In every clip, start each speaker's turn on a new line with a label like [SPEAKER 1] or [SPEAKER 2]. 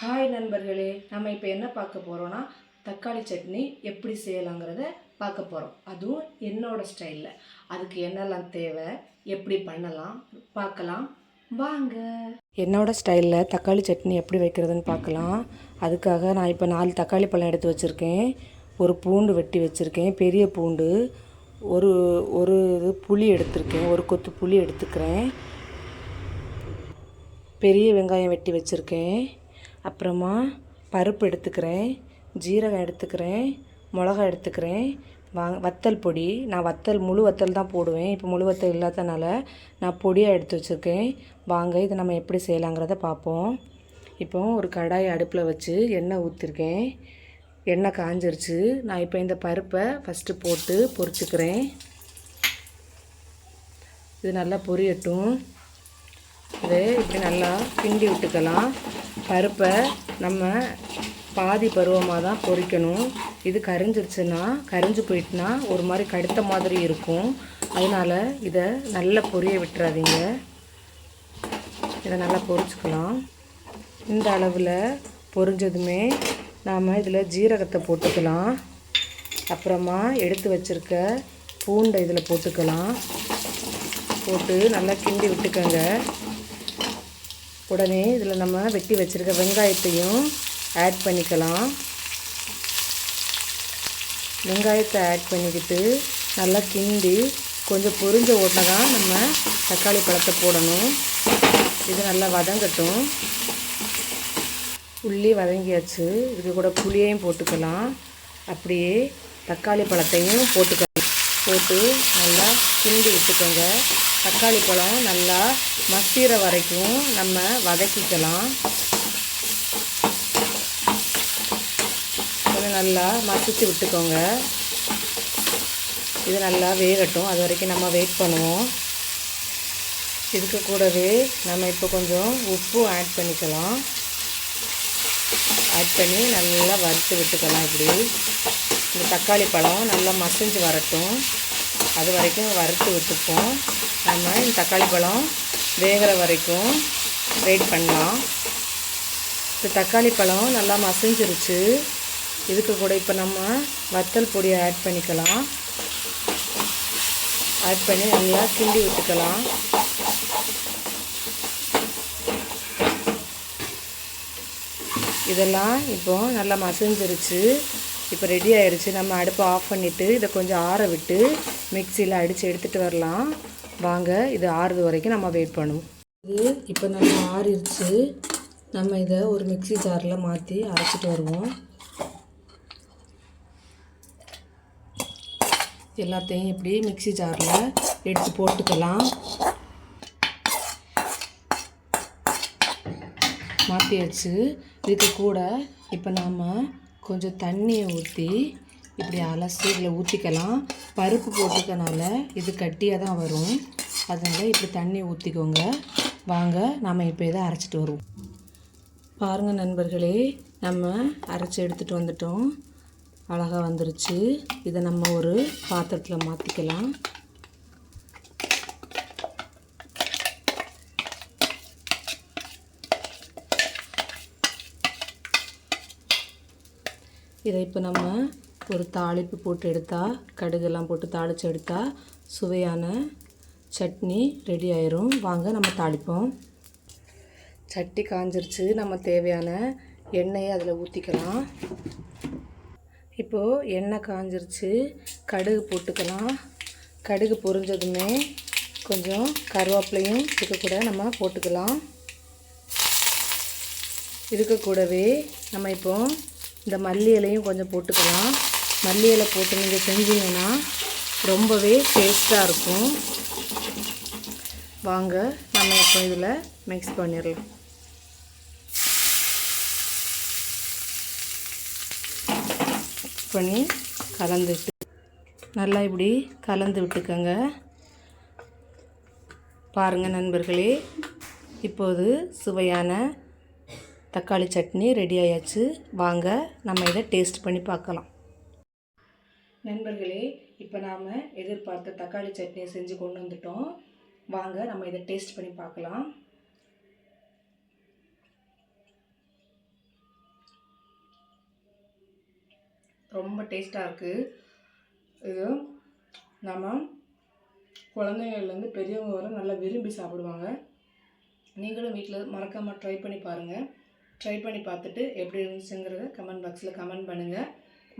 [SPEAKER 1] Hi நண்பர்களே, நம்ம இப்போ என்ன பார்க்க போகிறோன்னா தக்காளி சட்னி எப்படி செய்யலாங்கிறத பார்க்க போகிறோம். அதுவும் என்னோட ஸ்டைலில். அதுக்கு என்னெல்லாம் தேவை, எப்படி பண்ணலாம் பார்க்கலாம் வாங்க. என்னோட ஸ்டைலில் தக்காளி சட்னி எப்படி வைக்கிறதுன்னு பார்க்கலாம். அதுக்காக நான் இப்போ 4 தக்காளி பழம் எடுத்து வச்சுருக்கேன். ஒரு பூண்டு வெட்டி வச்சுருக்கேன், பெரிய பூண்டு. ஒரு புளி எடுத்திருக்கேன், ஒரு கொத்து புளி எடுத்துக்கிறேன். பெரிய வெங்காயம் வெட்டி வச்சுருக்கேன். அப்புறமா பருப்பு எடுத்துக்கிறேன், ஜீரகம் எடுத்துக்கிறேன், மிளகா எடுத்துக்கிறேன். வத்தல் பொடி, நான் முழு வத்தல் தான் போடுவேன். இப்போ முழு வத்தல் இல்லாதனால நான் பொடியாக எடுத்து வச்சுருக்கேன். வாங்க இதை நம்ம எப்படி செய்யலாங்கிறத பார்ப்போம். இப்போ ஒரு கடாய் அடுப்பில் வச்சு எண்ணெய் ஊற்றிருக்கேன். எண்ணெய் காஞ்சிருச்சு. நான் இப்போ இந்த பருப்பை ஃபஸ்ட்டு போட்டு பொரிச்சுக்கிறேன். இது நல்லா பொரியட்டும். இதை இப்படி நல்லா கிண்டி விட்டுக்கலாம். பருப்பை நம்ம பாதி பருவமாக தான் பொரிக்கணும். இது கரிஞ்சு போயிட்டுனா ஒரு மாதிரி கடுத்த மாதிரி இருக்கும். அதனால் இதை நல்லா பொரிய விட்டுறாதீங்க. இதை நல்லா பொரிச்சுக்கலாம். இந்த அளவில் பொரிஞ்சதுமே நாம் இதில் ஜீரகத்தை போட்டுக்கலாம். அப்புறமா எடுத்து வச்சுருக்க பூண்டை இதில் போட்டுக்கலாம். போட்டு நல்லா கிண்டி விட்டுக்கோங்க. உடனே இதில் நம்ம வெட்டி வச்சுருக்க வெங்காயத்தையும் ஆட் பண்ணிக்கலாம். வெங்காயத்தை ஆட் பண்ணிக்கிட்டு நல்லா கிண்டி கொஞ்சம் பொரிஞ்ச உடனே தான் நம்ம தக்காளி பழத்தை போடணும். இது நல்லா வதங்கட்டும். உள்ளி வதங்கியாச்சு. இதுக்கு கூட புளியையும் போட்டுக்கலாம். அப்படியே தக்காளி பழத்தையும் போட்டு நல்லா கிண்டி விட்டுக்கோங்க. தக்காளி பழம் நல்லா மசிகிற வரைக்கும் நம்ம வதக்கிக்கலாம். கொஞ்சம் நல்லா மசிச்சு விட்டுக்கோங்க. இது நல்லா வேகட்டும். அது வரைக்கும் நம்ம வெயிட் பண்ணுவோம். இதுக்கு கூடவே நம்ம இப்போ கொஞ்சம் உப்பும் ஆட் பண்ணிக்கலாம். ஆட் பண்ணி நல்லா வறுத்து விட்டுக்கலாம். இப்படி இந்த தக்காளி பழம் நல்லா மசிஞ்சு வரட்டும். அது வரைக்கும் வறுத்து விட்டுப்போம். நம்ம இந்த தக்காளி பழம் வேகிற வரைக்கும் வெயிட் பண்ணலாம். இப்போ தக்காளி பழம் நல்லா மசிஞ்சிருச்சு. இதுக்கு கூட இப்போ நம்ம வத்தல் பொடியை ஆட் பண்ணிக்கலாம். ஆட் பண்ணி நல்லா கிண்டி விட்டுக்கலாம். இதெல்லாம் இப்போ நல்லா மசிஞ்சிருச்சு. இப்போ ரெடி ஆயிடுச்சு. நம்ம அடுப்பை ஆஃப் பண்ணிவிட்டு இதை கொஞ்சம் ஆற விட்டு மிக்சியில் அடித்து எடுத்துகிட்டு வரலாம். வாங்க இது ஆறுது வரைக்கும் நம்ம வெயிட் பண்ணுவோம். இது இப்போ நல்லா ஆறிடுச்சு. நம்ம இதை ஒரு மிக்சி ஜாரில் மாற்றி அரைச்சிட்டு வருவோம். எல்லாத்தையும் இப்படி மிக்சி ஜாரில் எடுத்து போட்டுக்கலாம். மாற்றியாச்சு. இதுக்கு கூட இப்போ நாம் கொஞ்சம் தண்ணியை ஊற்றி இப்படி அலசி இதில் ஊற்றிக்கலாம். பருப்பு போட்டுக்கனால இது கட்டியாக தான் வரும். அதனால் இப்படி தண்ணி ஊற்றிக்கோங்க. வாங்க நாம் இப்போ இதை அரைச்சிட்டு வருவோம். பாருங்கள் நண்பர்களே, நம்ம அரைச்சி எடுத்துகிட்டு வந்துட்டோம். அழகாக வந்துருச்சு. இதை நம்ம ஒரு பாத்திரத்தில் மாற்றிக்கலாம். இதை இப்போ நம்ம ஒரு தாளிப்பு போட்டு எடுத்தால், கடுகெல்லாம் போட்டு தாளித்து எடுத்தால் சுவையான சட்னி ரெடி ஆயிரும். வாங்க நம்ம தாளிப்போம். சட்டி காஞ்சிருச்சு. நம்ம தேவையான எண்ணெயை அதில் ஊற்றிக்கலாம். இப்போது எண்ணெய் காஞ்சிருச்சு. கடுகு போட்டுக்கலாம். கடுகு பொரிஞ்சதுமே கொஞ்சம் கருவேப்பிலையும் இதுக்கு கூட நம்ம போட்டுக்கலாம். இதுக்கு கூடவே நம்ம இப்போ இந்த மல்லி இலையும் கொஞ்சம் போட்டுக்கலாம். மல்லி இலை போட்டு நீங்கள் செஞ்சீங்கன்னா ரொம்பவே டேஸ்ட்டாக இருக்கும். வாங்க நம்ம இப்போ இதில் மிக்ஸ் பண்ணிடலாம். பண்ணி கலந்துட்டு நல்லா இப்படி கலந்து விட்டுக்கோங்க. பாருங்கள் நண்பர்களே, இப்போது சுவையான தக்காளி சட்னி ரெடி ஆயாச்சு. வாங்க நம்ம இதை டேஸ்ட் பண்ணி பார்க்கலாம். நண்பர்களே, இப்போ நாம் எதிர்பார்த்த தக்காளி சட்னியை செஞ்சு கொண்டு வந்துட்டோம். வாங்க நம்ம இதை டேஸ்ட் பண்ணி பார்க்கலாம். ரொம்ப டேஸ்ட்டாக இருக்குது. இது நம்ம குழந்தைங்கள்லேருந்து பெரியவங்க வரை நல்லா விரும்பி சாப்பிடுவாங்க. நீங்களும் வீட்டில் மறக்காமல் ட்ரை பண்ணி பாருங்கள். ட்ரை பண்ணி பார்த்துட்டு எப்படி இருந்துச்சுங்கிறத கமெண்ட் பாக்ஸில் கமெண்ட் பண்ணுங்கள்.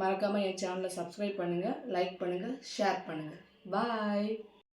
[SPEAKER 1] மறக்காமல் என் சேனலை சப்ஸ்கிரைப் பண்ணுங்கள், லைக் பண்ணுங்கள், ஷேர் பண்ணுங்கள். பாய்.